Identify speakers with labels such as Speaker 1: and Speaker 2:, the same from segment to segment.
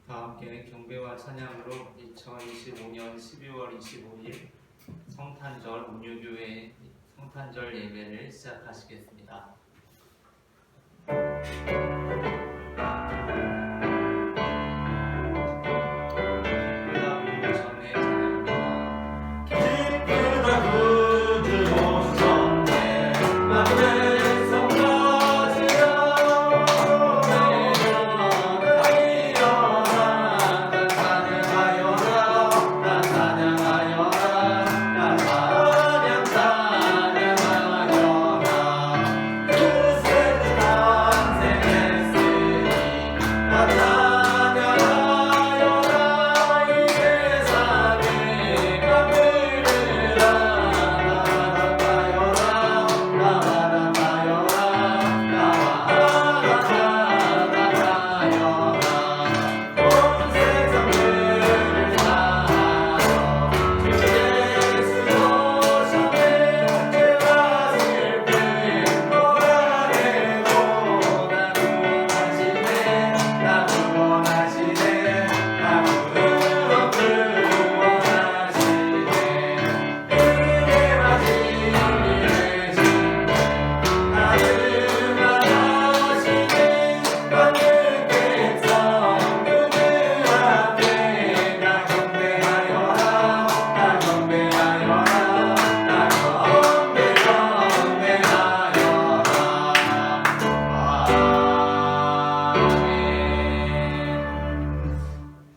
Speaker 1: 다 함께 경배와 찬양으로 2025년 12월 25일 성탄절 온유교회 성탄절 예배를 시작하시겠습니다.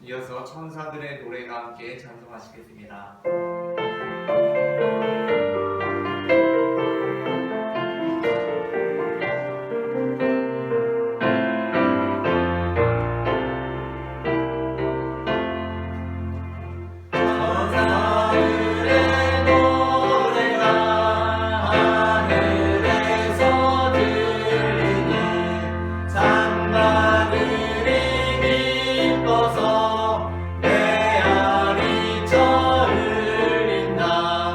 Speaker 1: 이어서 천사들의 노래가 함께 찬송하시겠습니다.
Speaker 2: 내 알이 저 흘린다.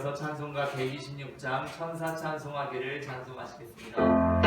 Speaker 1: 이어서 찬송가 126장 천사 찬송하기를 찬송하시겠습니다.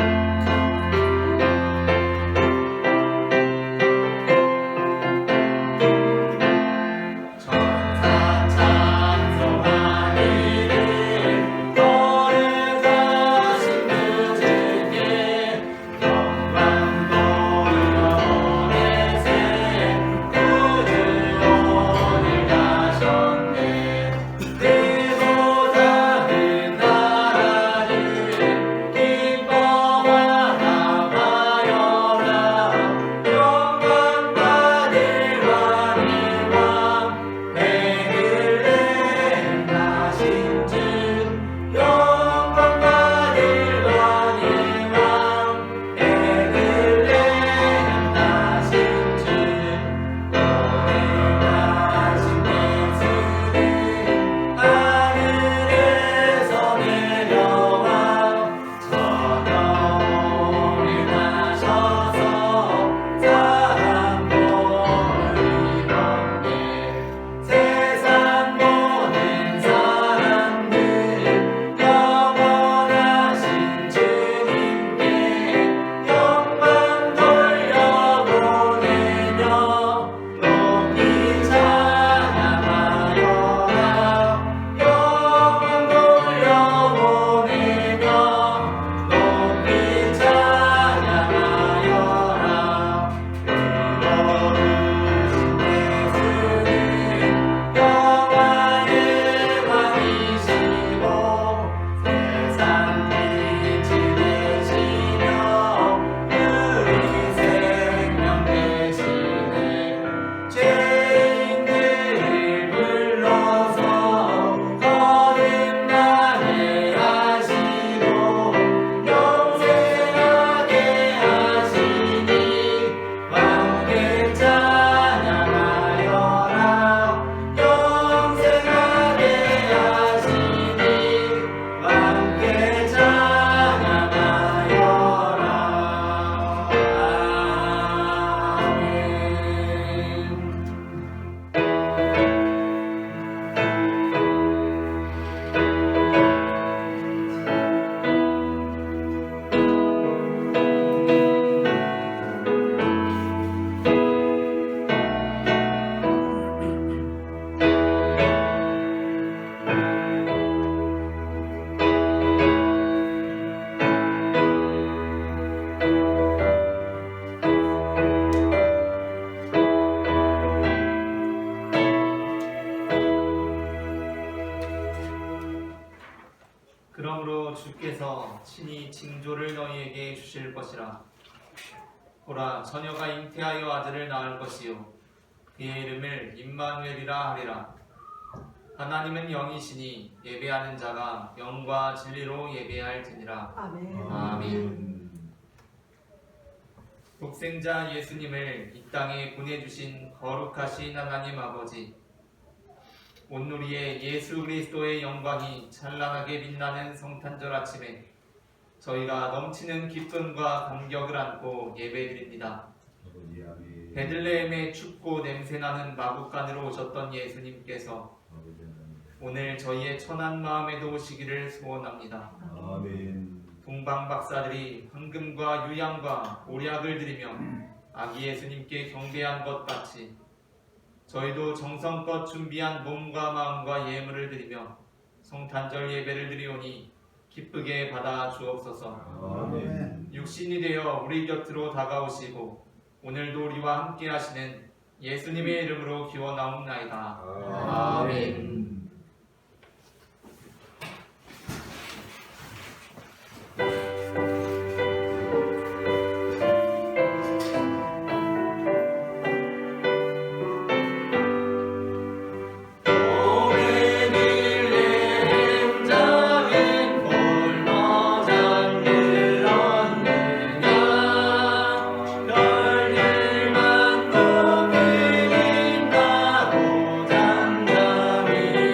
Speaker 1: 그러므로 주께서 친히 징조를 너희에게 주실 것이라. 보라, 처녀가 잉태하여 아들을 낳을 것이요 그의 이름을 임마누엘이라 하리라. 하나님은 영이시니 예배하는 자가 영과 진리로 예배할지니라.
Speaker 2: 아멘.
Speaker 1: 아멘. 독생자 예수님을 이 땅에 보내주신 거룩하신 하나님 아버지, 온누리의 예수 그리스도의 영광이 찬란하게 빛나는 성탄절 아침에 저희가 넘치는 기쁨과 감격을 안고 예배드립니다. 베들레헴의 춥고 냄새나는 마국간으로 오셨던 예수님께서 오늘 저희의 천한 마음에도 오시기를 소원합니다.
Speaker 3: 아멘.
Speaker 1: 동방 박사들이 황금과 유향과 오략을 드리며 아기 예수님께 경배한 것 같이 저희도 정성껏 준비한 몸과 마음과 예물을 드리며 성탄절 예배를 드리오니 기쁘게 받아 주옵소서.
Speaker 3: 아멘.
Speaker 1: 육신이 되어 우리 곁으로 다가오시고 오늘도 우리와 함께 하시는 예수님의 이름으로 기원하옵나이다. 아멘.
Speaker 4: 별일만 높이린다고 잠잠히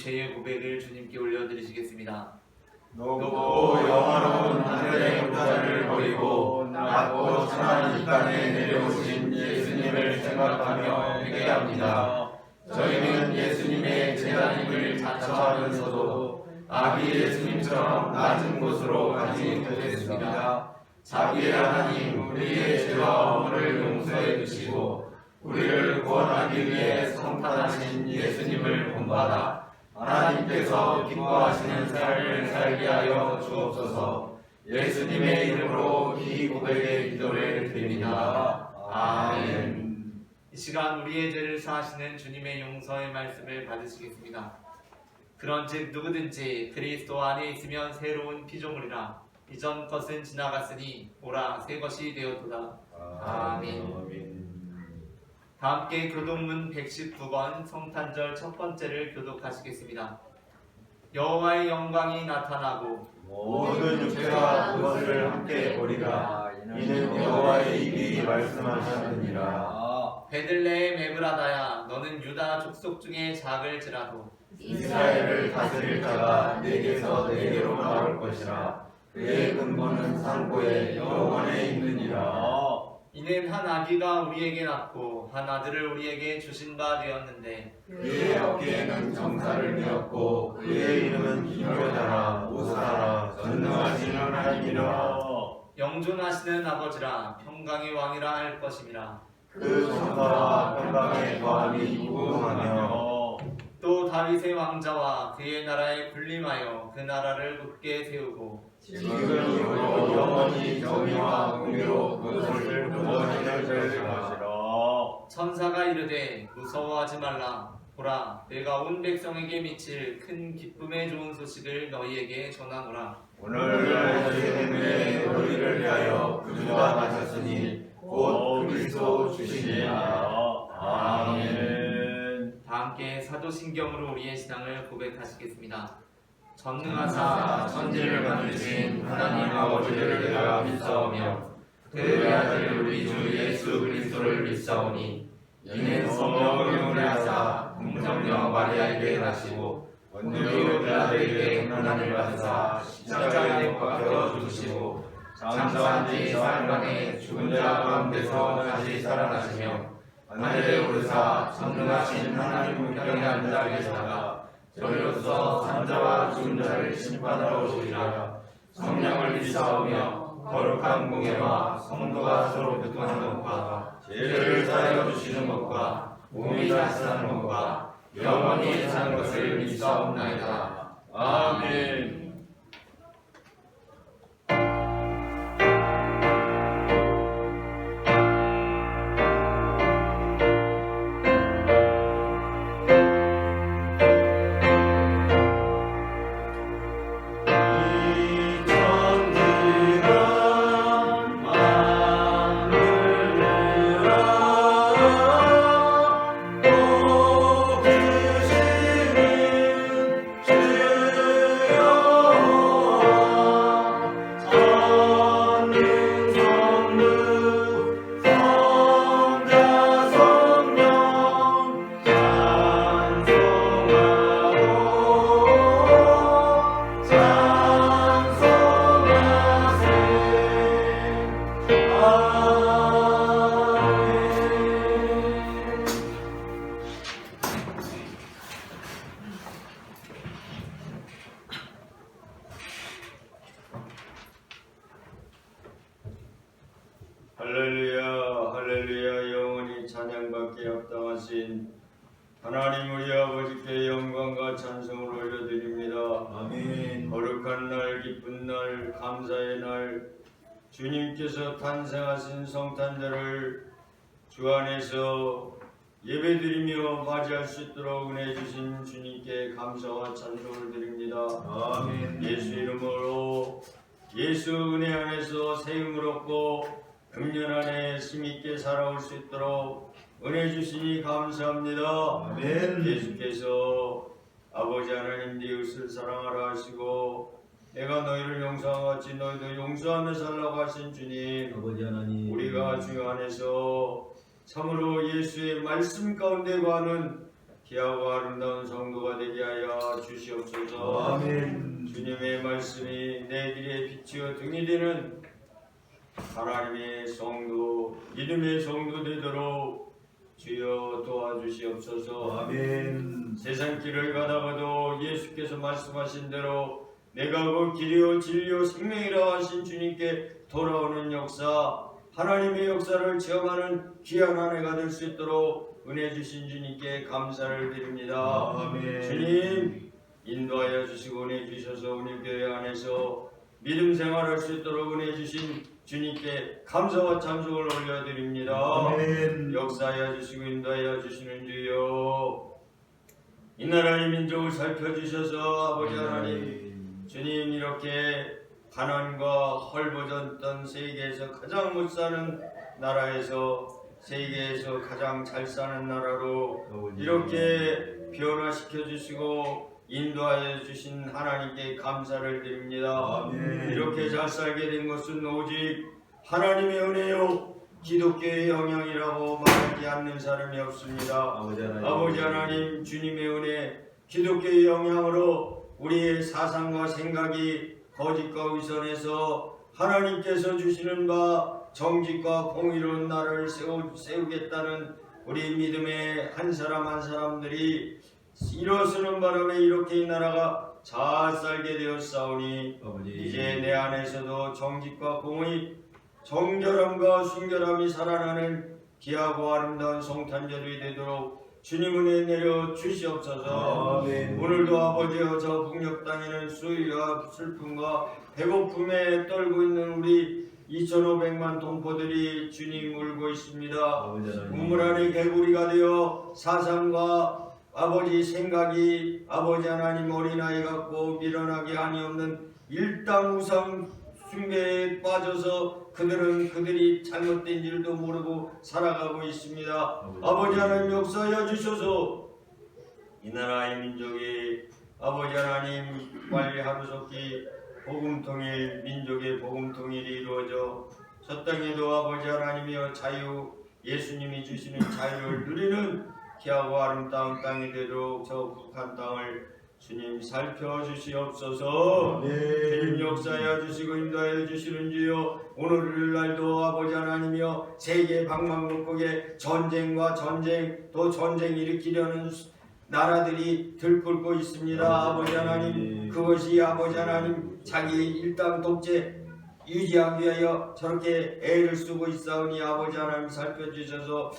Speaker 1: 죄의 고백을 주님께 올려드리시겠습니다.
Speaker 2: 높고 영화로운 하늘의 역사를 버리고 낮고 천한 이 땅에 내려오신 예수님을 생각하며 회개합니다. 저희는 예수님의 제자님을 자처하면서도 아기 예수님처럼 낮은 곳으로 가지 못했습니다. 자비의 하나님, 우리의 죄와 허물을 용서해 주시고 우리를 구원하기 위해 성탄하신 예수님을 본받아 하나님께서 기뻐하시는 삶을 살게 하여 주옵소서. 예수님의 이름으로 이 고백의 기도를 드립니다. 아멘.
Speaker 1: 이 시간 우리의 죄를 사하시는 주님의 용서의 말씀을 받으시겠습니다. 그런즉 누구든지 그리스도 안에 있으면 새로운 피조물이라 이전 것은 지나갔으니 보라 새 것이 되었도다. 아멘. 다 함께 교독문 119권 성탄절 첫 번째를 교독하시겠습니다. 여호와의 영광이 나타나고
Speaker 2: 모든 육체가 그것을 함께 보리라. 이는 여호와의 입이 말씀하셨느니라.
Speaker 1: 베들레헴 에브라다야 너는 유다 족속 중에 작을지라도
Speaker 2: 이스라엘을 다스릴 자가 내게서 내게로 나올 것이라. 그의 근본은 산고에 영원에 있느니라.
Speaker 1: 이는 한 아기가 우리에게 낳고 한 아들을 우리에게 주신 바 되었는데
Speaker 2: 그의 어깨에는 정사를 메었고 그의 이름은 기묘자라 오사라 전능하신 하나님이라.
Speaker 1: 영존하시는 아버지라 평강의 왕이라 할 것임이라.
Speaker 2: 그 정사와 평강의 거함이 무궁하며
Speaker 1: 또 다윗의 왕자와 그의 나라에 군림하여 그 나라를 굳게 세우고
Speaker 2: 지금이고 영원히 정의와 공의로 그것을 구원하실 것이라.
Speaker 1: 천사가 이르되 무서워하지 말라. 보라 내가 온 백성에게 미칠 큰 기쁨의 좋은 소식을 너희에게 전하노라.
Speaker 2: 오늘 예수님의 너희를 위하여 구주가 나셨으니 곧 그리스도 주시니라. 아멘.
Speaker 1: 다 함께 사도신경으로 우리의 신앙을 고백하시겠습니다. 전능하사 천지를 만드신 하나님 아버지를 내가 믿사오며 그의 아들 우리 주 예수 그리스도를 믿사오니 이는 성령을 운하사 공정녀 마리아에게 나시고 본디오 빌라도에게 고난을 받으사 십자가에 못 박혀 죽으시고 장사한 지 사흘 만에 죽은 자 가운데서 다시 살아나시며 하늘에 오르사 전능하신 하나님 우편에 앉아 계시다가 저희로서 산자와 죽은 자를 심판하러 오시리라. 성령을 믿사오며 거룩한 공예와 성도가 서로 교통하는 것과 죄를 사하여 주시는 것과 몸이 다시 사는 것과 영원히 사는 것을 믿사옵나이다. 아멘.
Speaker 3: 할렐루야 할렐루야. 영원히 찬양받기에 합당하신 하나님 우리 아버지께 영광과 찬송을 올려드립니다.
Speaker 2: 아멘.
Speaker 3: 거룩한 날 기쁜 날 감사의 날 주님께서 탄생하신 성탄절을 주 안에서 예배드리며 맞이할 수 있도록 은혜 주신 주님께 감사와 찬송을 드립니다.
Speaker 2: 아멘.
Speaker 3: 예수 이름으로 예수 은혜 안에서 세움을 얻고 금년 안에 힘있게 살아올 수 있도록 은혜 주시니 감사합니다.
Speaker 2: 아멘.
Speaker 3: 예수께서 아버지 하나님 네 이웃을 사랑하라 하시고 내가 너희를 용서한 같이 너희도 용서하며 살라고 하신 주님,
Speaker 2: 아버지 하나님,
Speaker 3: 우리가 주 안에서 참으로 예수의 말씀 가운데 거하는 귀하고 아름다운 성도가 되게 하여 주시옵소서.
Speaker 2: 아멘.
Speaker 3: 주님의 말씀이 내 길에 비치어 등이 되는 하나님의 성도, 믿음의 성도 되도록 주여 도와주시옵소서.
Speaker 2: 아멘.
Speaker 3: 세상 길을 가다가도 예수께서 말씀하신 대로 내가 그 길이요 진리요 생명이라 하신 주님께 돌아오는 역사, 하나님의 역사를 체험하는 귀한 한 해가 될 수 있도록 은혜 주신 주님께 감사를 드립니다.
Speaker 2: 아멘.
Speaker 3: 주님 인도하여 주시고 은혜 주셔서 오늘 교회 안에서 믿음 생활할 수 있도록 은혜 주신 주님께 감사와 찬송을 올려드립니다.
Speaker 2: 아멘.
Speaker 3: 역사하여 주시고 인도하여 주시는 주여, 이 나라의 민족을 살펴주셔서 아버지 하나님, 주님 이렇게 가난과 헐벗었던 세계에서 가장 못 사는 나라에서 세계에서 가장 잘 사는 나라로 이렇게 변화시켜 주시고 인도하여 주신 하나님께 감사를 드립니다.
Speaker 2: 아멘.
Speaker 3: 이렇게 잘 살게 된 것은 오직 하나님의 은혜요 기독교의 영향이라고 말하지 않는 사람이 없습니다. 아버지 하나님, 주님의 은혜, 기독교의 영향으로 우리의 사상과 생각이 거짓과 위선에서 하나님께서 주시는 바 정직과 공의로운 나라를 세우겠다는 우리 믿음의 한 사람 한 사람들이 일어서는 바람에 이렇게 이 나라가 잘 살게 되었사오니 이제 내 안에서도 정직과 공의, 정결함과 순결함이 살아나는 귀하고 아름다운 성탄절이 되도록 주님 은혜 내려 주시옵소서.
Speaker 2: 아멘.
Speaker 3: 오늘도 아버지여 저 북녘 땅에는 수위와 슬픔과 배고픔에 떨고 있는 우리 2,500만 동포들이 주님 울고 있습니다. 우물 안에 개구리가 되어 사상과 아버지 생각이 아버지 하나님 어린아이 같고 미련하게 아니없는 일당 우상 숭배에 빠져서 그들이 잘못된 일도 모르고 살아가고 있습니다. 아버지 하나님 역사하여 주셔서 이 나라의 민족이 아버지 하나님 빨리 하루속히 복음통일, 민족의 복음통일이 이루어져 저 땅에도 아버지 하나님이여 자유, 예수님이 주시는 자유를 누리는 귀하고 아름다운 땅이 되도록 저 북한 땅을 주님 살펴주시옵소서. 주님 역사하여 주시고 인도하여 주시는 주여, 오늘날도 아버지 하나님이여 세계 방방곡곡에 전쟁과 전쟁 또 전쟁 일으키려는 나라들이 들끓고 있습니다. 아버지 하나님, 그것이 아버지 하나님 자기 일당 독재 유지하기 위하여 저렇게 애를 쓰고 있사오니 아버지 하나님 살펴주셔서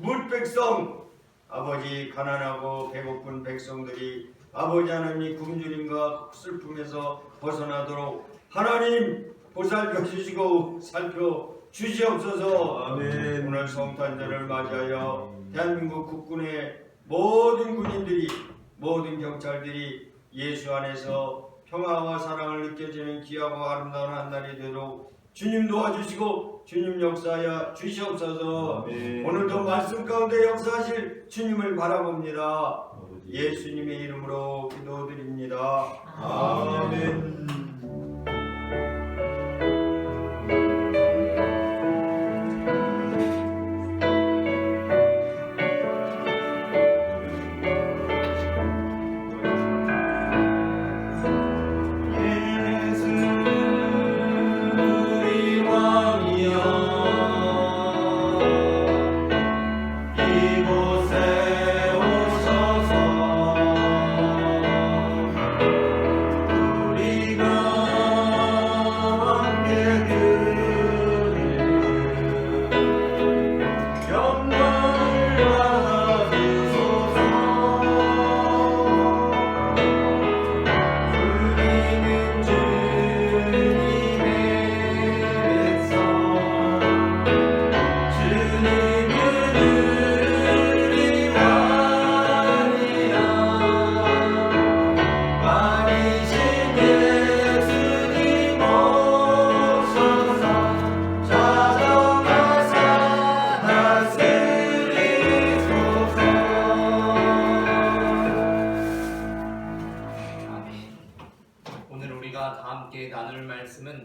Speaker 3: 물백성 아버지 가난하고 배고픈 백성들이 아버지 하나님 굶주림과 슬픔에서 벗어나도록 하나님 보살펴 주시고 살펴 주시옵소서.
Speaker 2: 아멘.
Speaker 3: 오늘 성탄절을 맞이하여 대한민국 국군의 모든 군인들이, 모든 경찰들이 예수 안에서 평화와 사랑을 느껴지는 귀하고 아름다운 한 날이 되도록 주님 도와주시고 주님 역사하여 주시옵소서.
Speaker 2: 아멘.
Speaker 3: 오늘도 말씀 가운데 역사하실 주님을 바라봅니다. 예수님의 이름으로 기도드립니다.
Speaker 2: 아멘.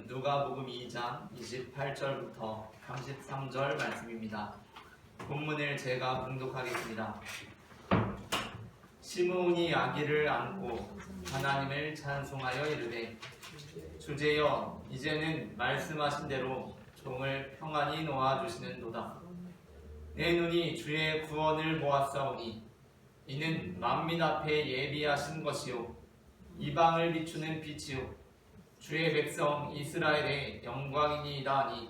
Speaker 1: 누가복음 2장 28절부터 33절 말씀입니다. 본문을 제가 봉독하겠습니다. 시므온이 아기를 안고 하나님을 찬송하여 이르되 주제여 이제는 말씀하신 대로 종을 평안히 놓아주시는도다. 내 눈이 주의 구원을 보았사오니 이는 만민 앞에 예비하신 것이요 이방을 비추는 빛이요 주의 백성 이스라엘의 영광이니이다 하니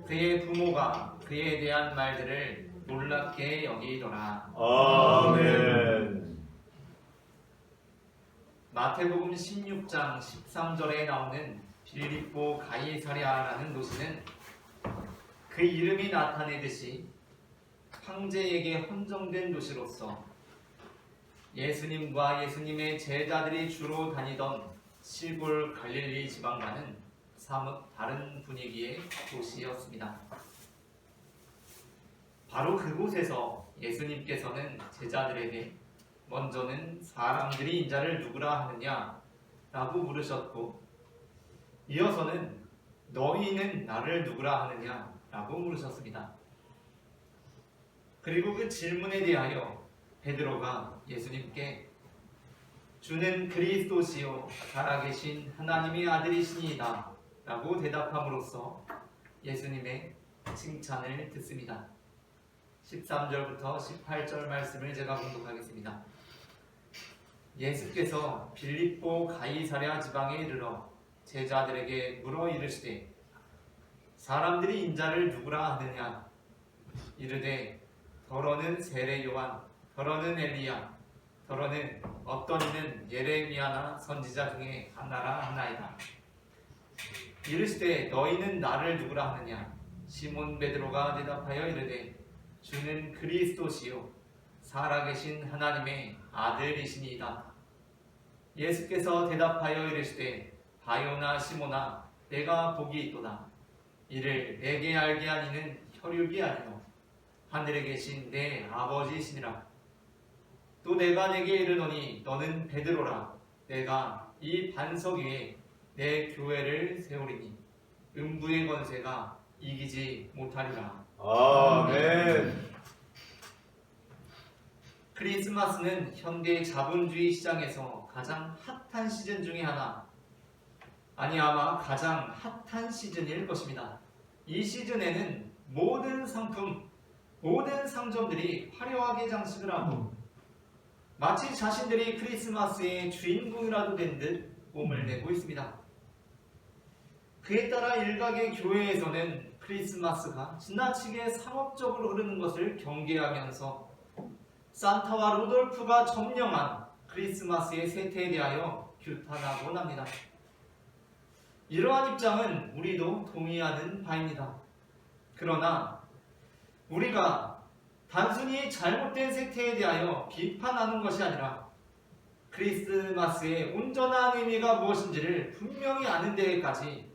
Speaker 1: 그의 부모가 그에 대한 말들을 놀랍게 여기더라.
Speaker 2: 아멘.
Speaker 1: 마태복음 16장 13절에 나오는 빌립보 가이사랴라는 도시는 그 이름이 나타내듯이 황제에게 헌정된 도시로서 예수님과 예수님의 제자들이 주로 다니던 시골 갈릴리 지방과는 사뭇 다른 분위기의 도시였습니다. 바로 그곳에서 예수님께서는 제자들에게 먼저는 사람들이 인자를 누구라 하느냐 라고 물으셨고 이어서는 너희는 나를 누구라 하느냐 라고 물으셨습니다. 그리고 그 질문에 대하여 베드로가 예수님께 주는 그리스도시요 살아계신 하나님의 아들이시니이다 라고 대답함으로써 예수님의 칭찬을 듣습니다. 13절부터 18절 말씀을 제가 봉독하겠습니다. 예수께서 빌립보 가이사랴 지방에 이르러 제자들에게 물어 이르시되 사람들이 인자를 누구라 하느냐 이르되 더러는 세례 요한 더러는 엘리야 더러는 어떤 이는 예레미야나 선지자 중에 하나라 하나이다. 이르시되 너희는 나를 누구라 하느냐 시몬 베드로가 대답하여 이르되 주는 그리스도시요 살아계신 하나님의 아들이시니이다. 예수께서 대답하여 이르시되 바요나 시몬아 내가 복이 있도다. 이를 내게 알게 하니는 혈육이 아니요 하늘에 계신 내 아버지시니라. 또 내가 내게 이르노니 너는 베드로라. 내가 이 반석 위에 내 교회를 세우리니 음부의 권세가 이기지 못하리라.
Speaker 2: 아멘.
Speaker 1: 크리스마스는 현대 자본주의 시장에서 가장 핫한 시즌 중에 하나, 아니 아마 가장 핫한 시즌일 것입니다. 이 시즌에는 모든 상품, 모든 상점들이 화려하게 장식을 하고 마치 자신들이 크리스마스의 주인공이라도 된 듯 몸을 내고 있습니다. 그에 따라 일각의 교회에서는 크리스마스가 지나치게 상업적으로 흐르는 것을 경계하면서 산타와 루돌프가 점령한 크리스마스의 세태에 대하여 규탄하곤 합니다. 이러한 입장은 우리도 동의하는 바입니다. 그러나 우리가 단순히 잘못된 세태에 대하여 비판하는 것이 아니라 크리스마스의 온전한 의미가 무엇인지를 분명히 아는 데까지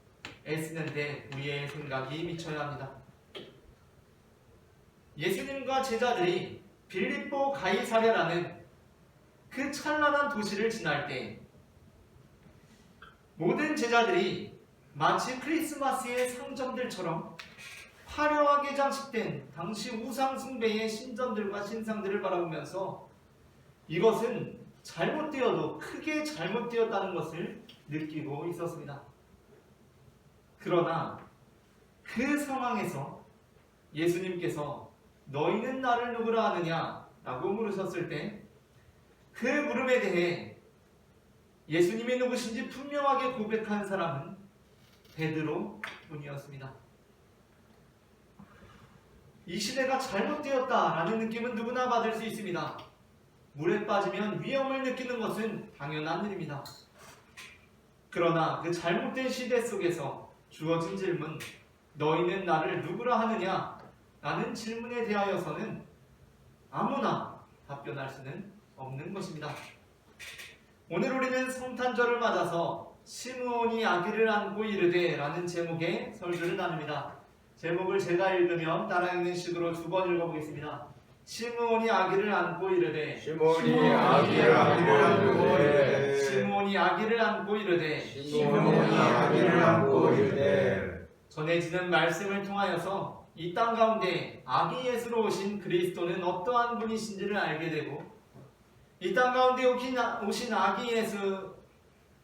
Speaker 1: 애쓰는 데 우리의 생각이 미쳐야 합니다. 예수님과 제자들이 빌립보 가이사랴라는 그 찬란한 도시를 지날 때 모든 제자들이 마치 크리스마스의 상점들처럼 화려하게 장식된 당시 우상 숭배의 신전들과 신상들을 바라보면서 이것은 잘못되어도 크게 잘못되었다는 것을 느끼고 있었습니다. 그러나 그 상황에서 예수님께서 너희는 나를 누구라 하느냐 라고 물으셨을 때 그 물음에 대해 예수님이 누구신지 분명하게 고백한 사람은 베드로 뿐이었습니다. 이 시대가 잘못되었다라는 느낌은 누구나 받을 수 있습니다. 물에 빠지면 위험을 느끼는 것은 당연한 일입니다. 그러나 그 잘못된 시대 속에서 주어진 질문, 너희는 나를 누구라 하느냐? 라는 질문에 대하여서는 아무나 답변할 수는 없는 것입니다. 오늘 우리는 성탄절을 맞아서 시므온이 아기를 안고 이르되 라는 제목의 설교를 나눕니다. 제목을 제가 읽으면 따라 읽는 식으로 두 번 읽어보겠습니다. 시므온이 아기를 안고 이르되
Speaker 3: 시몬이 아기를 안고 이르되
Speaker 1: 시므온이 아기를 안고 이르되
Speaker 3: 시몬이 아기를 안고 이르되
Speaker 1: 전해지는 말씀을 통하여서 이 땅 가운데 아기 예수로 오신 그리스도는 어떠한 분이신지를 알게 되고 이 땅 가운데 오신 아기 예수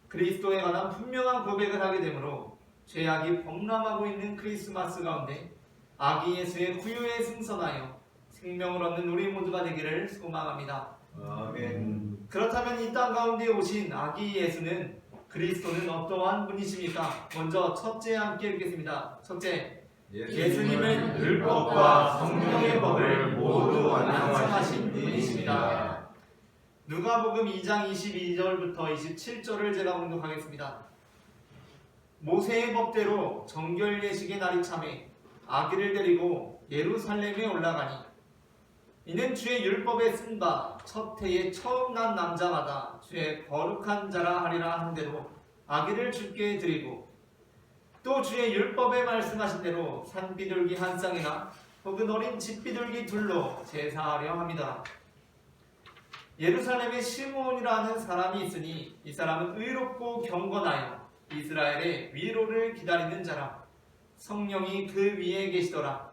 Speaker 1: 그리스도에 관한 분명한 고백을 하게 되므로 죄악이 범람하고 있는 크리스마스 가운데 아기 예수의 구유에 승선하여 생명을 얻는 우리 모두가 되기를 소망합니다.
Speaker 2: 아멘.
Speaker 1: 그렇다면 이 땅 가운데 오신 아기 예수는 그리스도는 어떠한 분이십니까? 먼저 첫째 함께 읽겠습니다. 첫째, 예수님은 율법과 성령의 법을 모두 완성하신 분이십니다. 누가복음 2장 22절부터 27절을 제가 봉독하겠습니다. 모세의 법대로 정결 예식의 날이 참에 아기를 데리고 예루살렘에 올라가니 이는 주의 율법에 쓴 바 첫 해에 처음 난 남자마다 주의 거룩한 자라 하리라 한 대로 아기를 주께 드리고 또 주의 율법에 말씀하신 대로 산비둘기 한 쌍이나 혹은 어린 집비둘기 둘로 제사하려 합니다. 예루살렘에 시므온이라는 사람이 있으니 이 사람은 의롭고 경건하여 이스라엘의 위로를 기다리는 자라. 성령이 그 위에 계시더라.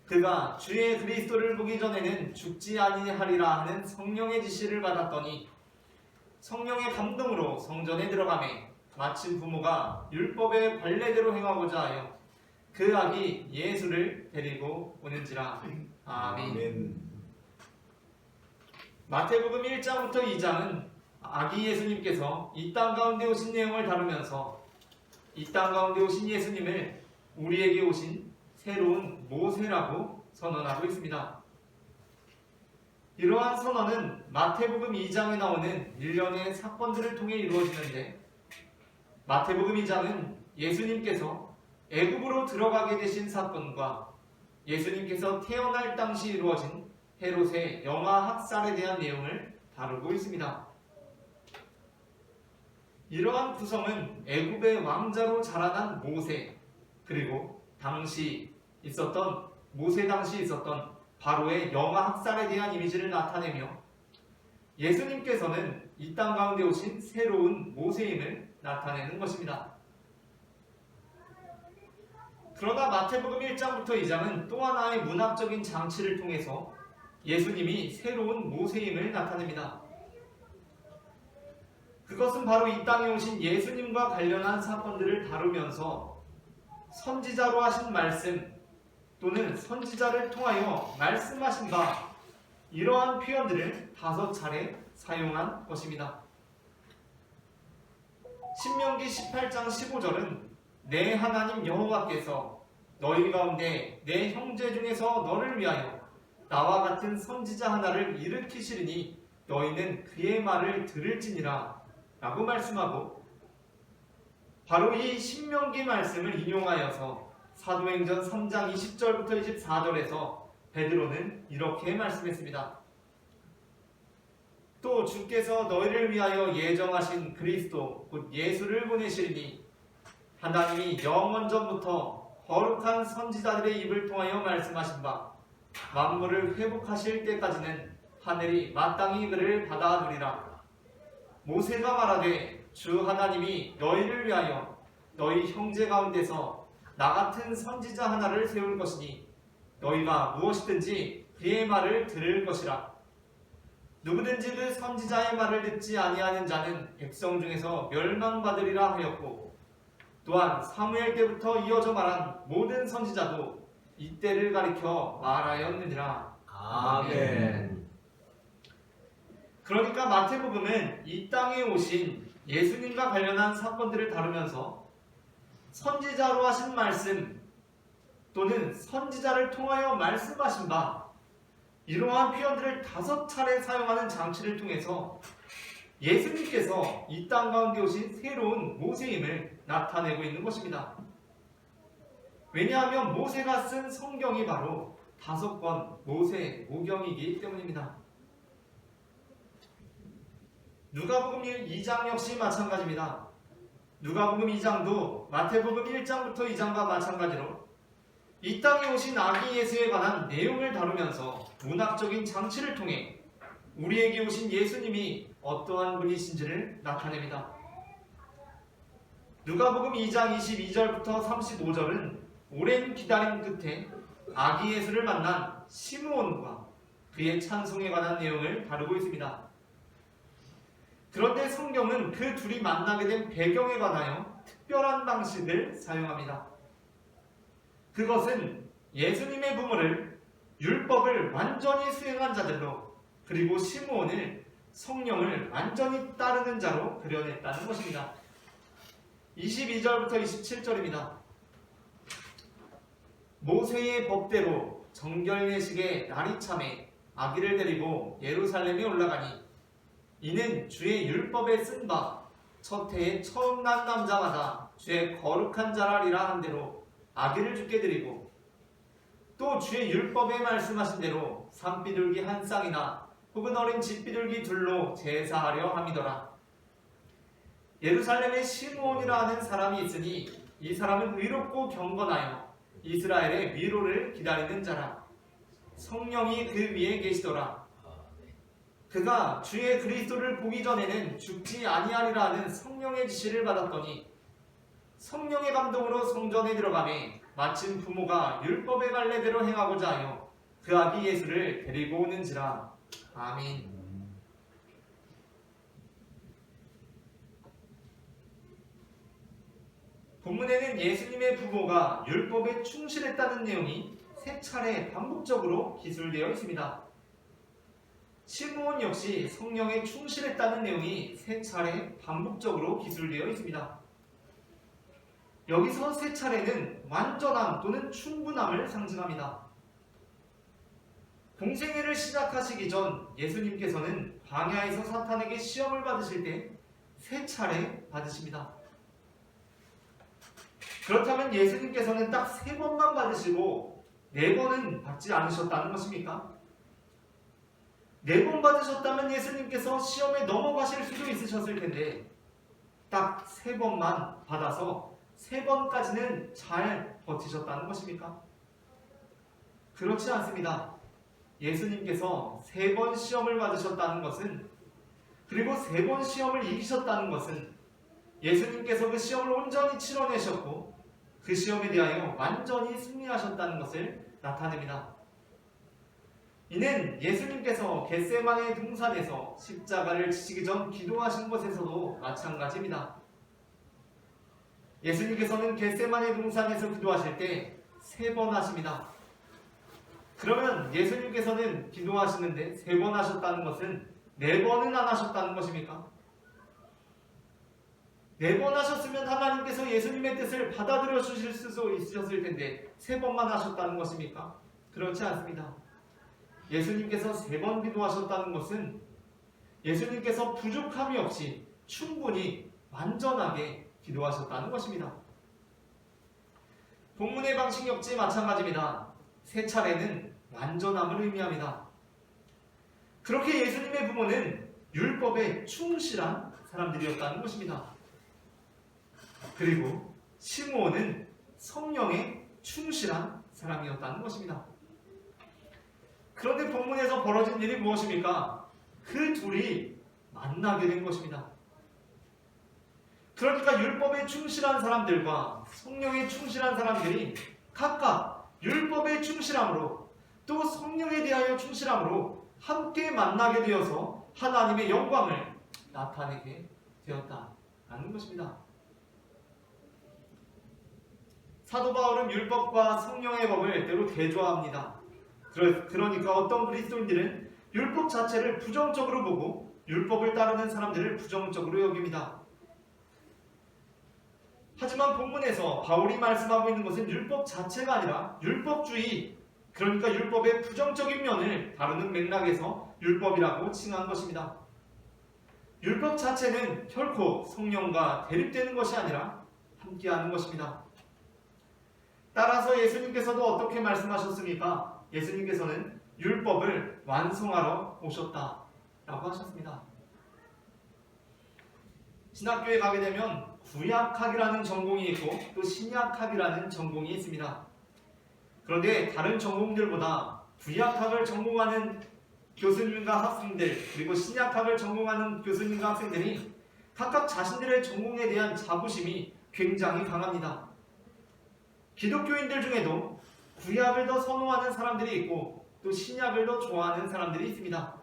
Speaker 1: 그가 주의 그리스도를 보기 전에는 죽지 아니하리라 하는 성령의 지시를 받았더니 성령의 감동으로 성전에 들어가매 마침 부모가 율법의 관례대로 행하고자 하여 그 아기 예수를 데리고 오는지라. 아멘. 마태복음 1장부터 2장은 아기 예수님께서 이 땅 가운데 오신 내용을 다루면서 이 땅 가운데 오신 예수님을 우리에게 오신 새로운 모세라고 선언하고 있습니다. 이러한 선언은 마태복음 2장에 나오는 일련의 사건들을 통해 이루어지는데 마태복음 2장은 예수님께서 애굽으로 들어가게 되신 사건과 예수님께서 태어날 당시 이루어진 헤롯의 영아 학살에 대한 내용을 다루고 있습니다. 이러한 구성은 애굽의 왕자로 자라난 모세 그리고 모세 당시 있었던 바로의 영아 학살에 대한 이미지를 나타내며 예수님께서는 이 땅 가운데 오신 새로운 모세임을 나타내는 것입니다. 그러나 마태복음 1장부터 2장은 또 하나의 문학적인 장치를 통해서 예수님이 새로운 모세임을 나타냅니다. 그것은 바로 이 땅에 오신 예수님과 관련한 사건들을 다루면서 선지자로 하신 말씀 또는 선지자를 통하여 말씀하신 바 이러한 표현들을 5차례 사용한 것입니다. 신명기 18장 15절은 내 하나님 여호와께서 너희 가운데 내 형제 중에서 너를 위하여 나와 같은 선지자 하나를 일으키시리니 너희는 그의 말을 들을지니라 라고 말씀하고 바로 이 신명기 말씀을 인용하여서 사도행전 3장 20절부터 24절에서 베드로는 이렇게 말씀했습니다. 또 주께서 너희를 위하여 예정하신 그리스도 곧 예수를 보내시리니 하나님이 영원전부터 거룩한 선지자들의 입을 통하여 말씀하신 바 만물을 회복하실 때까지는 하늘이 마땅히 그를 받아두리라. 모세가 말하되 주 하나님이 너희를 위하여 너희 형제 가운데서 나 같은 선지자 하나를 세울 것이니 너희가 무엇이든지 그의 말을 들을 것이라. 누구든지 그 선지자의 말을 듣지 아니하는 자는 백성 중에서 멸망받으리라 하였고 또한 사무엘 때부터 이어져 말한 모든 선지자도 이때를 가리켜 말하였느니라.
Speaker 2: 아멘.
Speaker 1: 그러니까 마태복음은 이 땅에 오신 예수님과 관련한 사건들을 다루면서 선지자로 하신 말씀 또는 선지자를 통하여 말씀하신 바 이러한 표현들을 5차례 사용하는 장치를 통해서 예수님께서 이 땅 가운데 오신 새로운 모세임을 나타내고 있는 것입니다. 왜냐하면 모세가 쓴 성경이 바로 5권 모세 오경이기 때문입니다. 누가복음 2장 역시 마찬가지입니다. 누가복음 2장도 마태복음 1장부터 2장과 마찬가지로 이 땅에 오신 아기 예수에 관한 내용을 다루면서 문학적인 장치를 통해 우리에게 오신 예수님이 어떠한 분이신지를 나타냅니다. 누가복음 2장 22절부터 35절은 오랜 기다림 끝에 아기 예수를 만난 시므온과 그의 찬송에 관한 내용을 다루고 있습니다. 그런데 성경은 그 둘이 만나게 된 배경에 관하여 특별한 방식을 사용합니다. 그것은 예수님의 부모를 율법을 완전히 수행한 자들로, 그리고 시므온을 성령을 완전히 따르는 자로 그려냈다는 것입니다. 22절부터 27절입니다. 모세의 법대로 정결 예식의 날이 참에 아기를 데리고 예루살렘에 올라가니, 이는 주의 율법에 쓴 바 첫 해에 처음 난 남자마다 주의 거룩한 자라리라 한 대로 아기를 주께 드리고, 또 주의 율법에 말씀하신 대로 산비둘기 한 쌍이나 혹은 어린 집비둘기 둘로 제사하려 함이더라. 예루살렘에 시므온이라 하는 사람이 있으니 이 사람은 의롭고 경건하여 이스라엘의 위로를 기다리는 자라. 성령이 그 위에 계시더라. 그가 주의 그리스도를 보기 전에는 죽지 아니하리라 하는 성령의 지시를 받았더니 성령의 감동으로 성전에 들어가매 마침 부모가 율법의 관례대로 행하고자 하여 그 아기 예수를 데리고 오는지라. 아멘. 본문에는 예수님의 부모가 율법에 충실했다는 내용이 세 차례 반복적으로 기술되어 있습니다. 시므온 역시 성령에 충실했다는 내용이 세 차례 반복적으로 기술되어 있습니다. 여기서 세 차례는 완전함 또는 충분함을 상징합니다. 공생애를 시작하시기 전 예수님께서는 광야에서 사탄에게 시험을 받으실 때 세 차례 받으십니다. 그렇다면 예수님께서는 딱 세 번만 받으시고 네 번은 받지 않으셨다는 것입니까? 네 번 받으셨다면 예수님께서 시험에 넘어가실 수도 있으셨을 텐데 딱 세 번만 받아서 세 번까지는 잘 버티셨다는 것입니까? 그렇지 않습니다. 예수님께서 세 번 시험을 받으셨다는 것은, 그리고 세 번 시험을 이기셨다는 것은 예수님께서 그 시험을 온전히 치러내셨고 그 시험에 대하여 완전히 승리하셨다는 것을 나타냅니다. 이는 예수님께서 겟세마네 동산에서 십자가를 지시기 전 기도하신 것에서도 마찬가지입니다. 예수님께서는 겟세마네 동산에서 기도하실 때 세 번 하십니다. 그러면 예수님께서는 기도하시는데 세 번 하셨다는 것은 네 번은 안 하셨다는 것입니까? 네 번 하셨으면 하나님께서 예수님의 뜻을 받아들여 주실 수도 있으셨을 텐데 세 번만 하셨다는 것입니까? 그렇지 않습니다. 예수님께서 세 번 기도하셨다는 것은 예수님께서 부족함이 없이 충분히 완전하게 기도하셨다는 것입니다. 본문의 방식 역시 마찬가지입니다. 세 차례는 완전함을 의미합니다. 그렇게 예수님의 부모는 율법에 충실한 사람들이었다는 것입니다. 그리고 시므온은 성령에 충실한 사람이었다는 것입니다. 그런데 본문에서 벌어진 일이 무엇입니까? 그 둘이 만나게 된 것입니다. 그러니까 율법에 충실한 사람들과 성령에 충실한 사람들이 각각 율법에 충실함으로 또 성령에 대하여 충실함으로 함께 만나게 되어서 하나님의 영광을 나타내게 되었다는 것입니다. 사도 바울은 율법과 성령의 법을 때로 대조합니다. 그러니까 어떤 그리스도인들은 율법 자체를 부정적으로 보고 율법을 따르는 사람들을 부정적으로 여깁니다. 하지만 본문에서 바울이 말씀하고 있는 것은 율법 자체가 아니라 율법주의, 그러니까 율법의 부정적인 면을 다루는 맥락에서 율법이라고 칭한 것입니다. 율법 자체는 결코 성령과 대립되는 것이 아니라 함께하는 것입니다. 따라서 예수님께서도 어떻게 말씀하셨습니까? 예수님께서는 율법을 완성하러 오셨다라고 하셨습니다. 신학교에 가게 되면 구약학이라는 전공이 있고 또 신약학이라는 전공이 있습니다. 그런데 다른 전공들보다 구약학을 전공하는 교수님과 학생들, 그리고 신약학을 전공하는 교수님과 학생들이 각각 자신들의 전공에 대한 자부심이 굉장히 강합니다. 기독교인들 중에도 구약을 더 선호하는 사람들이 있고 또 신약을 더 좋아하는 사람들이 있습니다.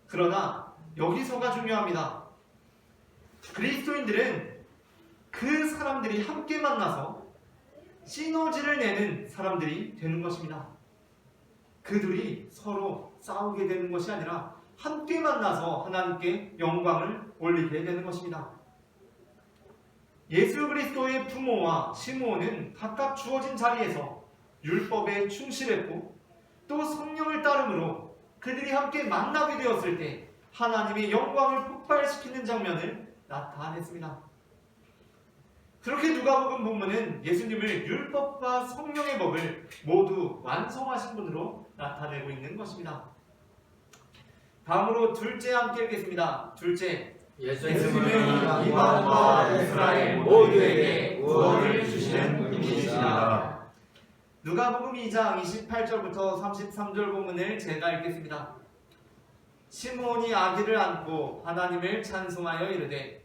Speaker 1: 그러나 여기서가 중요합니다. 그리스도인들은 그 사람들이 함께 만나서 시너지를 내는 사람들이 되는 것입니다. 그들이 서로 싸우게 되는 것이 아니라 함께 만나서 하나님께 영광을 올리게 되는 것입니다. 예수 그리스도의 부모와 시므온은 각각 주어진 자리에서 율법에 충실했고 또 성령을 따름으로 그들이 함께 만나게 되었을 때 하나님의 영광을 폭발시키는 장면을 나타냈습니다. 그렇게 누가복음 본문은 예수님을 율법과 성령의 법을 모두 완성하신 분으로 나타내고 있는 것입니다. 다음으로 둘째 함께 읽겠습니다. 둘째,
Speaker 2: 예수님은 이방과 이스라엘 모두에게 구원을 주시는 분이시다.
Speaker 1: 누가복음 2장 28절부터 33절 본문을 제가 읽겠습니다. 시므온이 아기를 안고 하나님을 찬송하여 이르되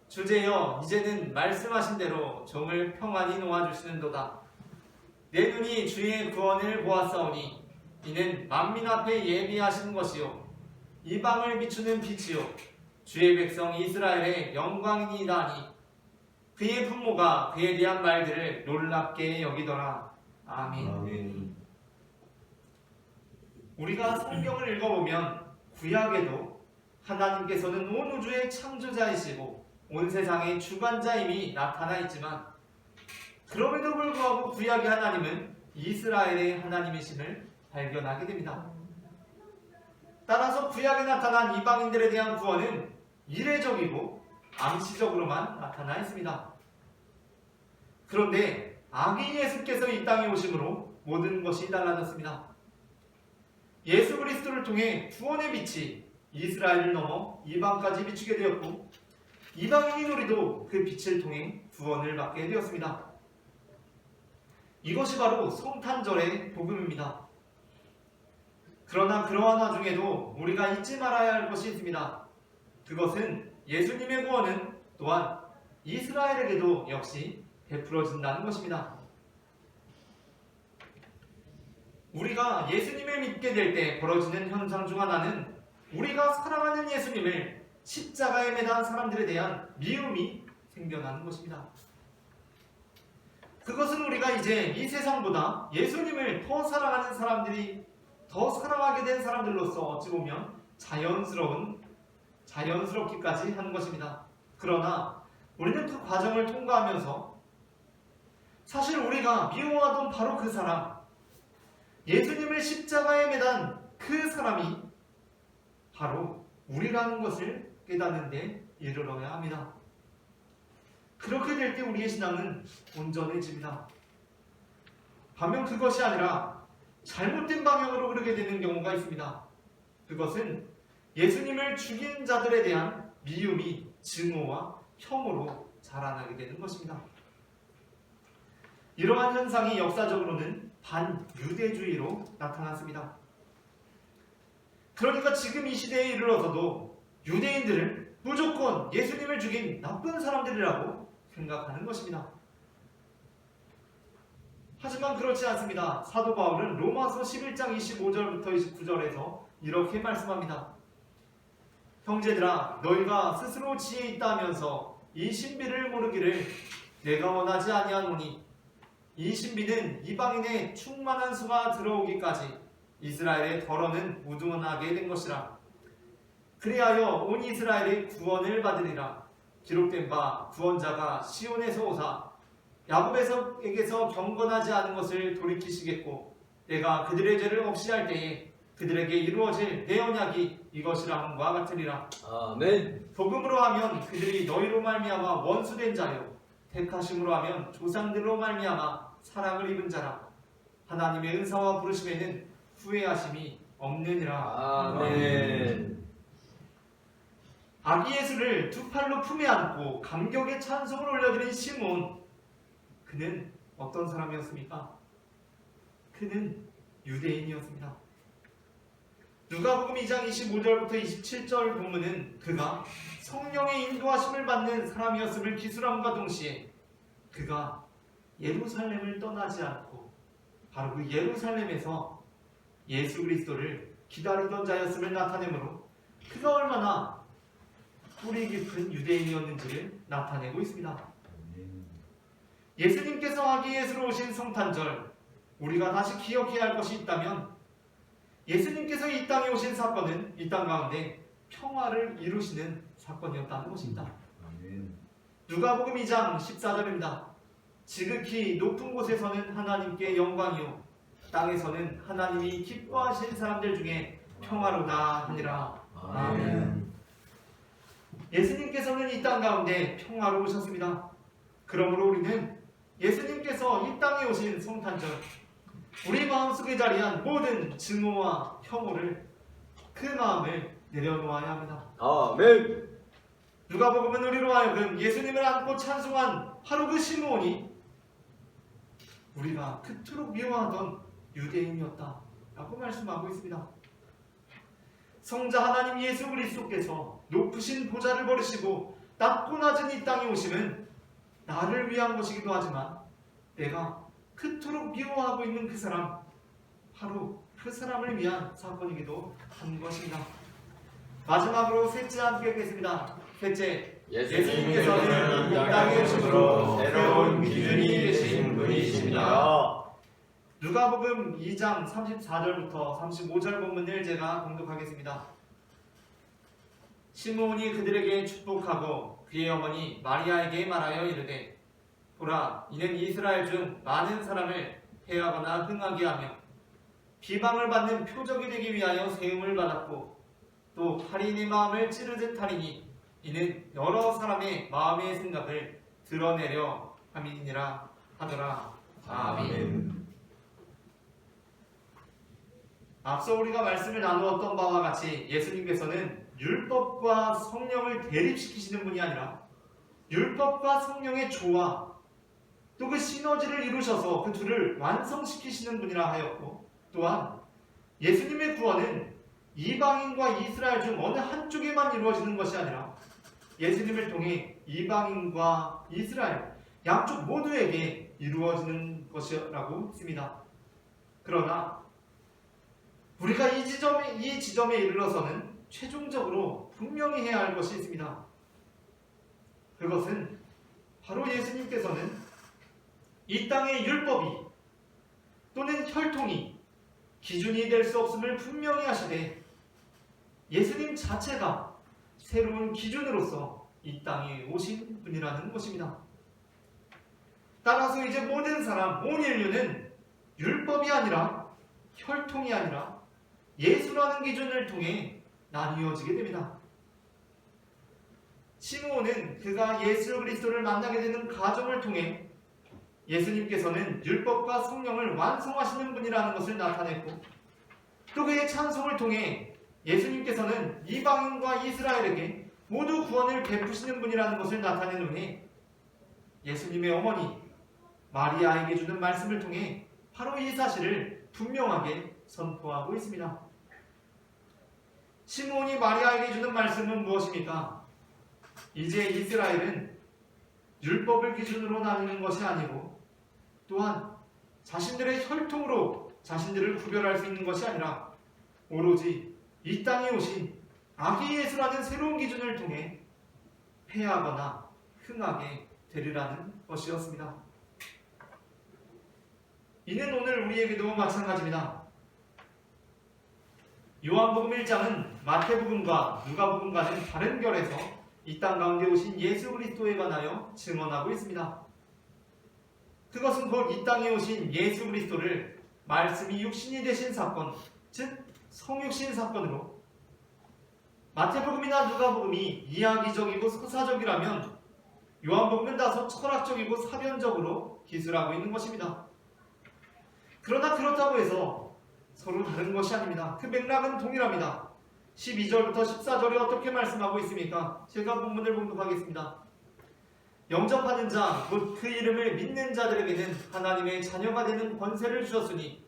Speaker 1: 주제여 이제는 말씀하신 대로 종을 평안히 놓아주시는도다. 내 눈이 주의 구원을 보았사오니 이는 만민 앞에 예비하신 것이요 이방을 비추는 빛이요 주의 백성 이스라엘의 영광이니이다 하니 그의 부모가 그에 대한 말들을 놀랍게 여기더라. 아멘.
Speaker 2: 아멘.
Speaker 1: 우리가 성경을 읽어보면 구약에도 하나님께서는 온 우주의 창조자이시고 온 세상의 주관자임이 나타나 있지만 그럼에도 불구하고 구약의 하나님은 이스라엘의 하나님이심을 발견하게 됩니다. 따라서 구약에 나타난 이방인들에 대한 구원은 이례적이고 암시적으로만 나타나 있습니다. 그런데 아기 예수께서 이 땅에 오심으로 모든 것이 달라졌습니다. 예수 그리스도를 통해 구원의 빛이 이스라엘을 넘어 이방까지 비추게 되었고 이방인인 우리도 그 빛을 통해 구원을 받게 되었습니다. 이것이 바로 성탄절의 복음입니다. 그러나 그러한 와중에도 우리가 잊지 말아야 할 것이 있습니다. 그것은 예수님의 구원은 또한 이스라엘에게도 역시 베풀어진다는 것입니다. 우리가 예수님을 믿게 될 때 벌어지는 현상 중 하나는 우리가 사랑하는 예수님을 십자가에 매단 사람들에 대한 미움이 생겨나는 것입니다. 그것은 우리가 이제 이 세상보다 예수님을 더 사랑하는 사람들이 더 사랑하게 된 사람들로서 어찌 보면 자연스럽기까지 하는 것입니다. 그러나 우리는 그 과정을 통과하면서 사실 우리가 미워하던 바로 그 사람, 예수님을 십자가에 매단 그 사람이 바로 우리라는 것을 깨닫는 데 이르러야 합니다. 그렇게 될 때 우리의 신앙은 온전해집니다. 반면 그것이 아니라 잘못된 방향으로 흐르게 되는 경우가 있습니다. 그것은 예수님을 죽인 자들에 대한 미움이 증오와 혐오로 자라나게 되는 것입니다. 이러한 현상이 역사적으로는 반유대주의로 나타났습니다. 그러니까 지금 이 시대에 이르러서도 유대인들을 무조건 예수님을 죽인 나쁜 사람들이라고 생각하는 것입니다. 하지만 그렇지 않습니다. 사도 바울은 로마서 11장 25절부터 29절에서 이렇게 말씀합니다. 형제들아 너희가 스스로 지혜 있다 하면서 이 신비를 모르기를 내가 원하지 아니하노니 이 신비는 이방인의 충만한 수가 들어오기까지 이스라엘의 덜어는 무둔하게 된 것이라. 그리하여 온 이스라엘이 구원을 받으리라. 기록된 바 구원자가 시온에서 오사 야곱에게서 경건하지 않은 것을 돌이키시겠고 내가 그들의 죄를 없이 할 때에 그들에게 이루어질 내 언약이 이것이라 함과 같으리라.
Speaker 2: 아멘.
Speaker 1: 복음으로 하면 그들이 너희로 말미암아 원수된 자요 택하심으로 하면 조상들로 말미암아 사랑을 입은 자라. 하나님의 은사와 부르심에는 후회하심이 없느니라.
Speaker 2: 아멘.
Speaker 1: 아기 예수를 두 팔로 품에 안고 감격의 찬송을 올려드린 시몬, 그는 어떤 사람이었습니까? 그는 유대인이었습니다. 누가복음 2장 25절부터 27절 본문은 그가 성령의 인도하심을 받는 사람이었음을 기술함과 동시에 그가 예루살렘을 떠나지 않고 바로 그 예루살렘에서 예수 그리스도를 기다리던 자였음을 나타내므로 그가 얼마나 뿌리 깊은 유대인이었는지를 나타내고 있습니다. 예수님께서 아기 예수로 오신 성탄절, 우리가 다시 기억해야 할 것이 있다면 예수님께서 이 땅에 오신 사건은 이 땅 가운데 평화를 이루시는 사건이었다는 것입니다. 누가복음 2장 14절입니다. 지극히 높은 곳에서는 하나님께 영광이요 땅에서는 하나님이 기뻐하신 사람들 중에 평화로다 하니라. 아멘. 예수님께서는 이 땅 가운데 평화로 오셨습니다. 그러므로 우리는 예수님께서 이 땅에 오신 성탄절, 우리 마음속에 자리한 모든 증오와 혐오를 그 마음을 내려놓아야 합니다.
Speaker 2: 아멘.
Speaker 1: 누가복음은 우리로 하여금 예수님을 안고 찬송한 바로 그 시므온이 우리가 그토록 미워하던 유대인이었다 라고 말씀하고 있습니다. 성자 하나님 예수 그리스도께서 높으신 보좌를 버리시고 낮고 낮은 이 땅에 오심은 나를 위한 것이기도 하지만 내가 그토록 미워하고 있는 그 사람, 바로 그 사람을 위한 사건이기도 한 것입니다. 마지막으로 셋째 함께 읽겠습니다. 셋째, 예수님께서는 이 땅의 오심으로 새로운 기준이 되신 분이십니다. 누가복음 2장 34절부터 35절 본문을 제가 공독하겠습니다. 시므온이 그들에게 축복하고 그의 어머니 마리아에게 말하여 이르되, 보라, 이는 이스라엘 중 많은 사람을 해하거나 흥하게 하며 비방을 받는 표적이 되기 위하여 세움을 받았고 또 할인의 마음을 찌르듯 하리니 이는 여러 사람의 마음의 생각을 드러내려 함이니라 하더라. 아멘. 앞서 우리가 말씀을 나누었던 바와 같이 예수님께서는 율법과 성령을 대립시키시는 분이 아니라 율법과 성령의 조화 또 그 시너지를 이루셔서 그 둘을 완성시키시는 분이라 하였고, 또한 예수님의 구원은 이방인과 이스라엘 중 어느 한쪽에만 이루어지는 것이 아니라 예수님을 통해 이방인과 이스라엘 양쪽 모두에게 이루어지는 것이라고 했습니다. 그러나 우리가 이 지점에 이르러서는 최종적으로 분명히 해야 할 것이 있습니다. 그것은 바로 예수님께서는 이 땅의 율법이 또는 혈통이 기준이 될 수 없음을 분명히 하시되 예수님 자체가 새로운 기준으로서 이 땅에 오신 분이라는 것입니다. 따라서 이제 모든 사람, 온 인류는 율법이 아니라 혈통이 아니라 예수라는 기준을 통해 나뉘어지게 됩니다. 시므온은 그가 예수 그리스도를 만나게 되는 과정을 통해 예수님께서는 율법과 성령을 완성하시는 분이라는 것을 나타냈고, 또 그의 찬송을 통해 예수님께서는 이방인과 이스라엘에게 모두 구원을 베푸시는 분이라는 것을 나타낸 후에 예수님의 어머니 마리아에게 주는 말씀을 통해 바로 이 사실을 분명하게 선포하고 있습니다. 시므온이 마리아에게 주는 말씀은 무엇입니까? 이제 이스라엘은 율법을 기준으로 나누는 것이 아니고 또한 자신들의 혈통으로 자신들을 구별할 수 있는 것이 아니라 오로지 이 땅에 오신 아기 예수라는 새로운 기준을 통해 패하거나 흥하게 되리라는 것이었습니다. 이는 오늘 우리에게도 마찬가지입니다. 요한복음 1장은 마태복음과 누가복음과는 다른 결에서 이 땅 가운데 오신 예수 그리스도에 관하여 증언하고 있습니다. 그것은 곧 이 땅에 오신 예수 그리스도를 말씀이 육신이 되신 사건, 즉 성육신 사건으로 마태복음이나 누가복음이 이야기적이고 서사적이라면 요한복음은 다소 철학적이고 사변적으로 기술하고 있는 것입니다. 그러나 그렇다고 해서 서로 다른 것이 아닙니다. 그 맥락은 동일합니다. 12절부터 14절에 어떻게 말씀하고 있습니까? 제가 본문을 봉독하겠습니다. 영접하는 자, 곧 그 이름을 믿는 자들에게는 하나님의 자녀가 되는 권세를 주셨으니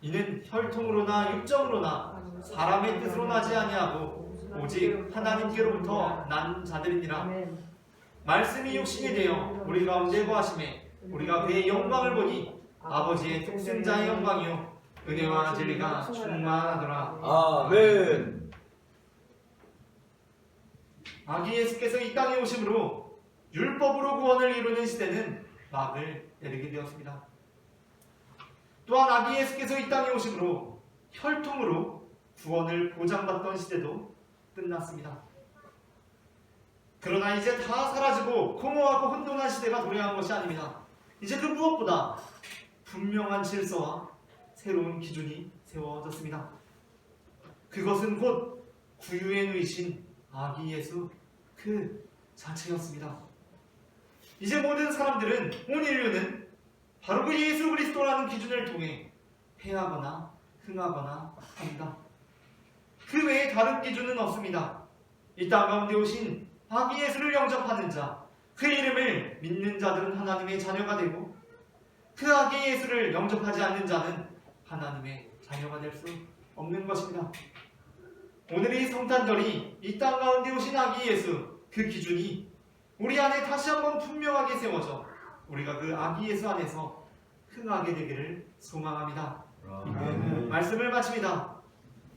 Speaker 1: 이는 혈통으로나 육정으로나 사람의 뜻으로 나지 아니하고 오직 하나님께로부터 난 자들이니라. 말씀이 육신이 되어 우리 가운데 거하심에 우리가 그의 영광을 보니 아버지의 독생자의 영광이요 은혜와 진리가 충만하더라.
Speaker 2: 아멘.
Speaker 1: 아기 예수께서 이 땅에 오심으로 율법으로 구원을 이루는 시대는 막을 내리게 되었습니다. 또한 아기 예수께서 이 땅에 오심으로 혈통으로 구원을 보장받던 시대도 끝났습니다. 그러나 이제 다 사라지고 공허하고 혼돈한 시대가 도래한 것이 아닙니다. 이제 그 무엇보다 분명한 질서와 새로운 기준이 세워졌습니다. 그것은 곧 구유에 누이신 아기 예수 그 자체였습니다. 이제 모든 사람들은, 온 인류는 바로 그 예수 그리스도라는 기준을 통해 패하거나 흥하거나 합니다. 그 외에 다른 기준은 없습니다. 이 땅 가운데 오신 아기 예수를 영접하는 자, 그 이름을 믿는 자들은 하나님의 자녀가 되고, 그 아기 예수를 영접하지 않는 자는 하나님의 자녀가 될 수 없는 것입니다. 오늘 이 성탄절이 이 땅 가운데 오신 아기 예수 그 기준이 우리 안에 다시 한번 분명하게 세워져 우리가 그 아기 예수 안에서 흥하게 되기를 소망합니다. 말씀을 마칩니다.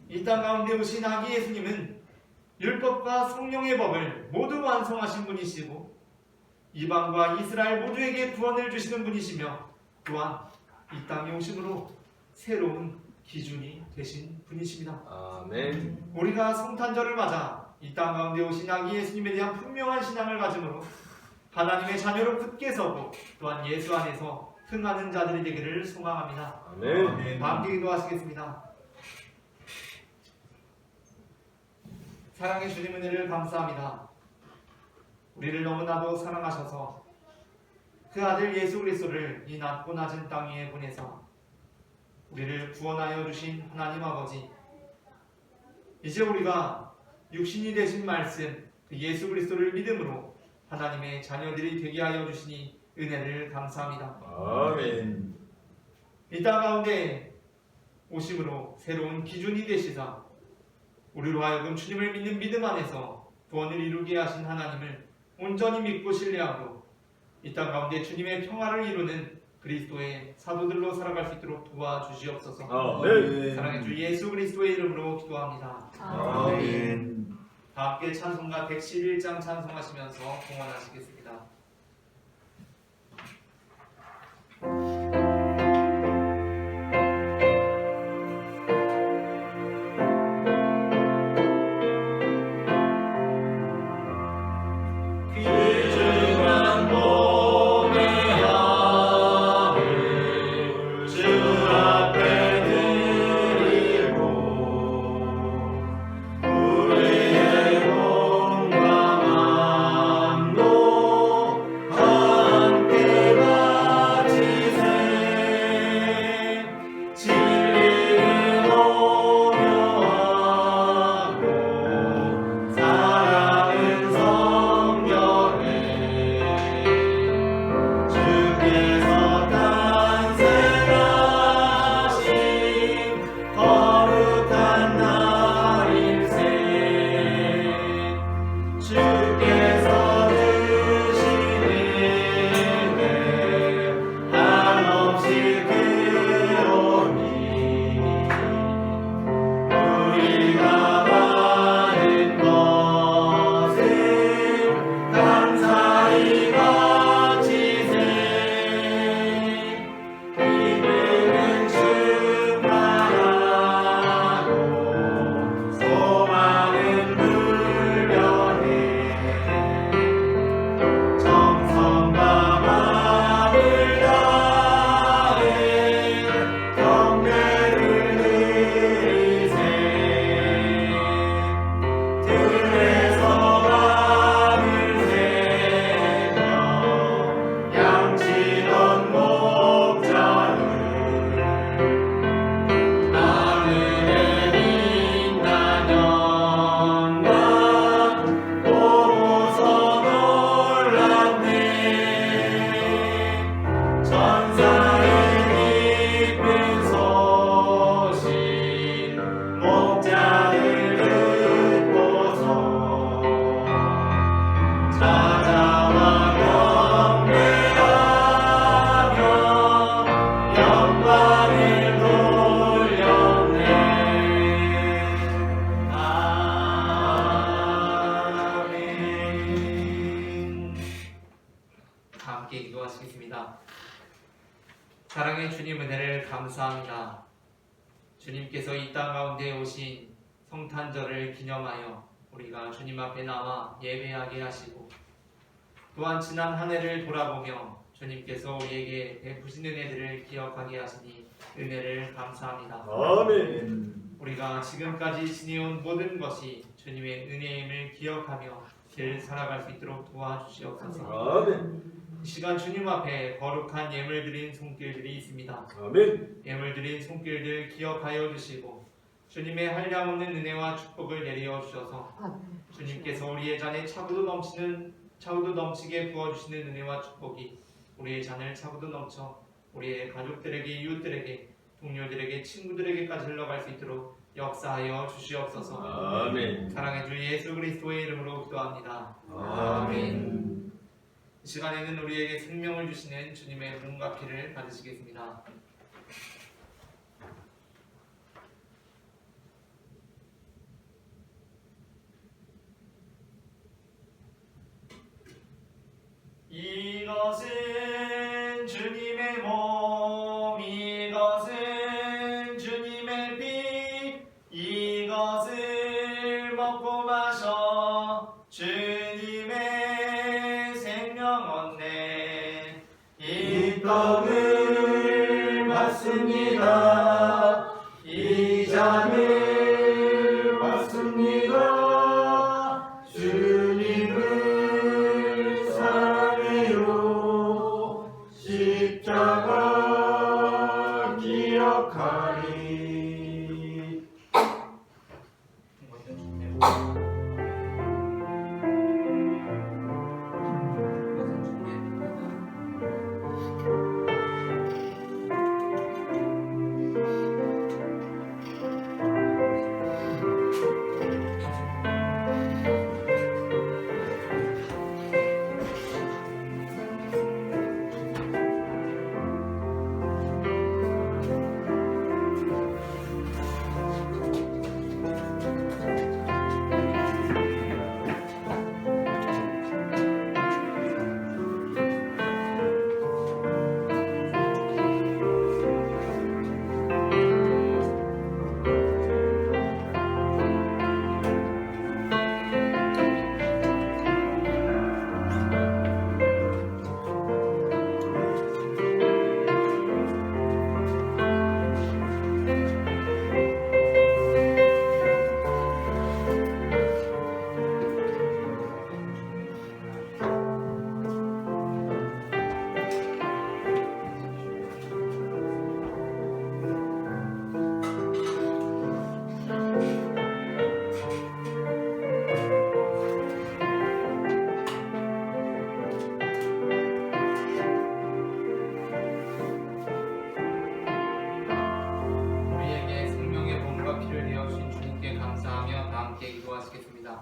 Speaker 1: 이 땅 가운데 오신 아기 예수님은 율법과 성령의 법을 모두 완성하신 분이시고 이방과 이스라엘 모두에게 구원을 주시는 분이시며 또한 이 땅에 오심으로 새로운 기준이 되신 분이십니다.
Speaker 2: 아멘.
Speaker 1: 우리가 성탄절을 맞아 이 땅 가운데 오신 아기 예수님에 대한 분명한 신앙을 가짐으로 하나님의 자녀로 굳게 서고 또한 예수 안에서 흥하는 자들이 되기를 소망합니다.
Speaker 2: 아멘.
Speaker 1: 함께 기도하시겠습니다. 사랑의 주님 은혜를 감사합니다. 우리를 너무나도 사랑하셔서 그 아들 예수 그리스도를 이 낮고 낮은 땅 위에 보내서 우리를 구원하여 주신 하나님 아버지, 이제 우리가 육신이 되신 말씀 그 예수 그리스도를 믿음으로 하나님의 자녀들이 되게 하여 주시니 은혜를 감사합니다.
Speaker 2: 아멘.
Speaker 1: 이 땅 가운데 오심으로 새로운 기준이 되시사 우리로 하여금 주님을 믿는 믿음 안에서 구원을 이루게 하신 하나님을 온전히 믿고 신뢰하고 이 땅 가운데 주님의 평화를 이루는 그리스도의 사도들로 살아갈 수 있도록 도와주시옵소서.
Speaker 2: 아멘.
Speaker 1: 사랑의 주 예수 그리스도의 이름으로 기도합니다.
Speaker 2: 아멘.
Speaker 1: 다 함께 찬송가 111장 찬송하시면서 봉헌하시겠습니다.
Speaker 2: 우리의 건강함도
Speaker 1: 감사합니다. 주님께서 이 땅 가운데 오신 성탄절을 기념하여 우리가 주님 앞에 나와 예배하게 하시고 또한 지난 한 해를 돌아보며 주님께서 우리에게 베푸신 은혜들을 기억하게 하시니 은혜를 감사합니다.
Speaker 2: 아멘.
Speaker 1: 우리가 지금까지 지내온 모든 것이 주님의 은혜임을 기억하며 길 살아갈 수 있도록 도와주시옵소서.
Speaker 2: 아멘.
Speaker 1: 이 시간 주님 앞에 거룩한 예물 드린 손길들이 있습니다.
Speaker 2: 아멘.
Speaker 1: 예물 드린 손길들 기억하여 주시고 주님의 한량없는 은혜와 축복을 내려 주셔서 주님께서 우리의 잔에 차고도 넘치게 부어주시는 은혜와 축복이 우리의 잔을 차고도 넘쳐 우리의 가족들에게, 이웃들에게, 동료들에게, 친구들에게까지 흘러갈 수 있도록 역사하여 주시옵소서.
Speaker 2: 아멘.
Speaker 1: 사랑의 주 예수 그리스도의 이름으로 기도합니다.
Speaker 2: 아멘.
Speaker 1: 이 시간에는 우리에게 생명을 주시는 주님의 몸과 피를 받으시겠습니다. 이것은 주님의 몸, 이것은 주님의 피, 이것을 먹고 마셔 주님의 생명 얻네. 이 떡을 받습니다. 이 잔을 받습니다. 주님을 사랑해요. 십자가 기억하리. 우리에게 생명의 몸과 피를 내어주신 주님께 감사하며 다 함께 기도하시겠습니다.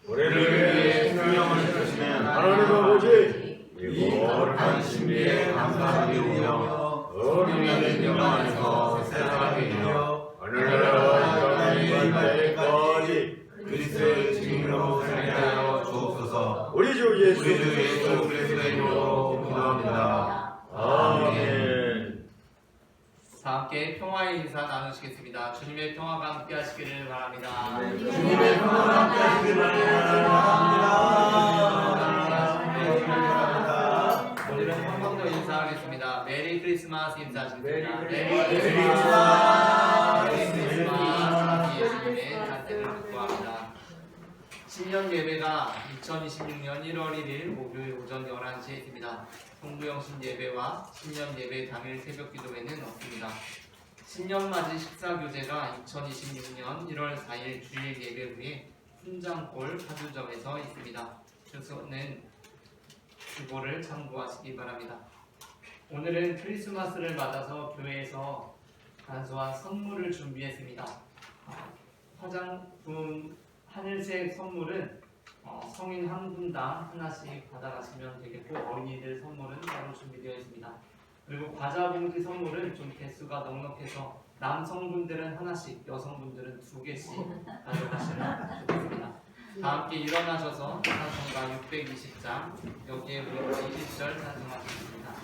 Speaker 2: 우리를 위해 생명을 주시는 하나님 아버지, 이 거룩한 신비에 감사드리며 어린이의 영광 안에서 세상을 이겨 하늘나라 하나님의 때까지 그리스도의 증인으로 살게 하여 주옵소서. 우리 주 예수 그리스도의 이름으로 기도합니다. 아멘.
Speaker 1: 다 함께 평화의 인사 나누시겠습니다. 주님의 평화가 함께 하시기를 바랍니다.
Speaker 2: 주님의 평화가 함께 하시길 바랍니다.
Speaker 1: 오늘은 한 번 더 인사하겠습니다. 메리 크리스마스 인사하시겠습니다. 메리
Speaker 2: 크리스마스.
Speaker 1: 크리스마스. 예수님의 탄생을 축복합니다. 신년 예배가 2026년 1월 1일 목요일 오전 11시에 있습니다. 성부영신 예배와 신년 예배 당일 새벽 기도회는 없습니다. 신년맞이 식사교제가 2026년 1월 4일 주일 예배 후에 훈장골 파주점에서 있습니다. 주소는 주보를 참고하시기 바랍니다. 오늘은 크리스마스를 맞아서 교회에서 간소한 선물을 준비했습니다. 화장품 하늘색 선물은 성인 한 분당 하나씩 받아가시면 되겠고 어린이들 선물은 따로 준비되어 있습니다. 그리고 과자 봉지 선물은 좀 개수가 넉넉해서 남성분들은 하나씩, 여성분들은 2개씩 가져가시면 좋겠습니다. 다 함께 일어나셔서 찬송가 620장 여기에 우리 20절 찬송하겠습니다.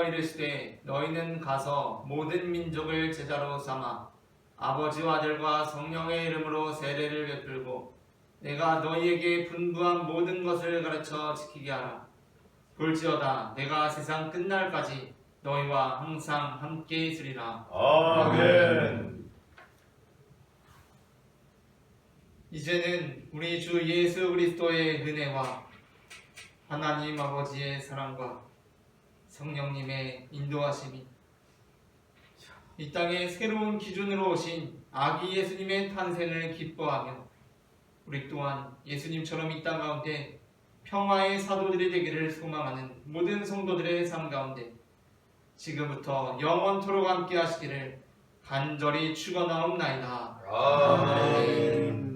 Speaker 1: 이르시되 너희는 가서 모든 민족을 제자로 삼아 아버지와 아들과 성령의 이름으로 세례를 베풀고 내가 너희에게 분부한 모든 것을 가르쳐 지키게 하라. 볼지어다 내가 세상 끝날까지 너희와 항상 함께 있으리라.
Speaker 2: 아멘.
Speaker 1: 이제는 우리 주 예수 그리스도의 은혜와 하나님 아버지의 사랑과 성령님의 인도하심이 이 땅에 새로운 기준으로 오신 아기 예수님의 탄생을 기뻐하며 우리 또한 예수님처럼 이 땅 가운데 평화의 사도들이 되기를 소망하는 모든 성도들의 삶 가운데 지금부터 영원토록 함께 하시기를 간절히 축원하옵나이다.
Speaker 2: 아멘.